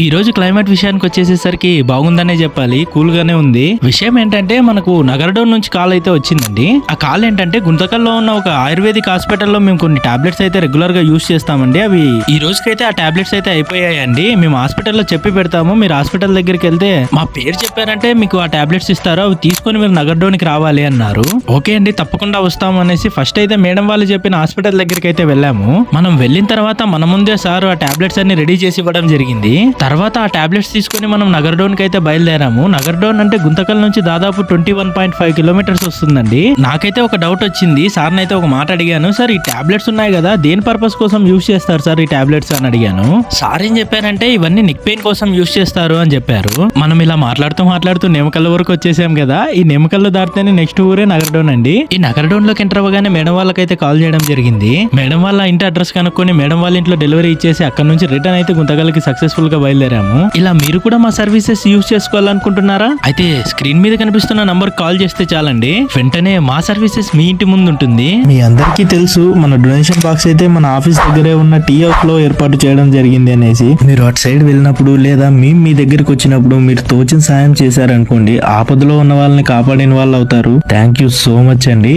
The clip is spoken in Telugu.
ఈ రోజు క్లైమేట్ విషయానికి వచ్చేసేసరికి బాగుందనే చెప్పాలి, కూల్ గానే ఉంది. విషయం ఏంటంటే మనకు నగరడోన్ నుంచి కాల్ అయితే వచ్చిందండి. ఆ కాల్ ఏంటంటే గుంతకల్లో ఉన్న ఒక ఆయుర్వేదిక్ హాస్పిటల్లో మేము కొన్ని టాబ్లెట్స్ అయితే రెగ్యులర్ గా యూజ్ చేస్తామండి. అవి ఈ రోజుకైతే ఆ టాబ్లెట్స్ అయితే అయిపోయాయండి. మేము హాస్పిటల్లో చెప్పి పెడతాము, మీరు హాస్పిటల్ దగ్గరికి వెళ్తే మా పేరు చెప్పారంటే మీకు ఆ టాబ్లెట్స్ ఇస్తారు, అవి తీసుకొని మీరు నగరడోన్కి రావాలి అన్నారు. ఓకే అండి, తప్పకుండా వస్తాము అనేసి ఫస్ట్ అయితే మేడం వాళ్ళు చెప్పిన హాస్పిటల్ దగ్గరికి అయితే వెళ్ళాము. మనం వెళ్ళిన తర్వాత మన ముందే సార్ ఆ టాబ్లెట్స్ అన్ని రెడీ చేసి ఇవ్వడం జరిగింది. తర్వాత ఆ టాబ్లెట్స్ తీసుకుని మనం నగరడోన్ కి అయితే బయలుదేరాము. నగరడోన్ అంటే గుంతకల్ నుంచి దాదాపు 21.5 కిలోమీటర్స్ వస్తుందండి. నాకైతే ఒక డౌట్ వచ్చింది, సార్ అయితే ఒక మాట అడిగాను, సార్ ఈ టాబ్లెట్స్ ఉన్నాయి కదా దేని పర్పస్ కోసం యూజ్ చేస్తారు సార్ ఈ టాబ్లెట్స్ అని అడిగాను. సార్ ఏం చెప్పారంటే ఇవన్నీ నెక్ పెయిన్ కోసం యూజ్ చేస్తారు అని చెప్పారు. మనం ఇలా మాట్లాడుతూ నేమకల్ వరకు వచ్చేసాం కదా, ఈ నేమకల్లో దాటితేనే నెక్స్ట్ ఊరే నగరడోన్ అండి. ఈ నగరడోన్ లోకి ఎంటర్ అవ్వగానే మేడం వాళ్ళకైతే కాల్ చేయడం జరిగింది. మేడం వాళ్ళ ఇంటి అడ్రస్ కనుక్కొని మేడం వాళ్ళ ఇంట్లో డెలివరీ ఇచ్చేసి అక్కడ నుంచి రిటర్న్ అయితే గుంతకల్కి సక్సెస్ఫుల్ గా బయలుదేరాము. ఇలా మీరు కూడా మా సర్వీసెస్ యూజ్ చేసుకోవాలనుకుంటున్నారా? అయితే స్క్రీన్ మీద కనిపిస్తున్న నంబర్ కాల్ చేస్తే చాలండి, వెంటనే మా సర్వీసెస్ మీ ఇంటి ముందు ఉంటుంది. మీ అందరికీ తెలుసు మన డొనేషన్ బాక్స్ అయితే మన ఆఫీస్ దగ్గరే ఉన్న టీ హౌస్ లో ఏర్పాటు చేయడం జరిగింది అనేసి. మీరు అటు సైడ్ వెళ్ళినప్పుడు లేదా మేము మీ దగ్గరికి వచ్చినప్పుడు మీరు తోచిన సాయం చేశారనుకోండి, ఆపదలో ఉన్న వాళ్ళని కాపాడిన వాళ్ళు అవుతారు. థ్యాంక్ యూ సో మచ్ అండి.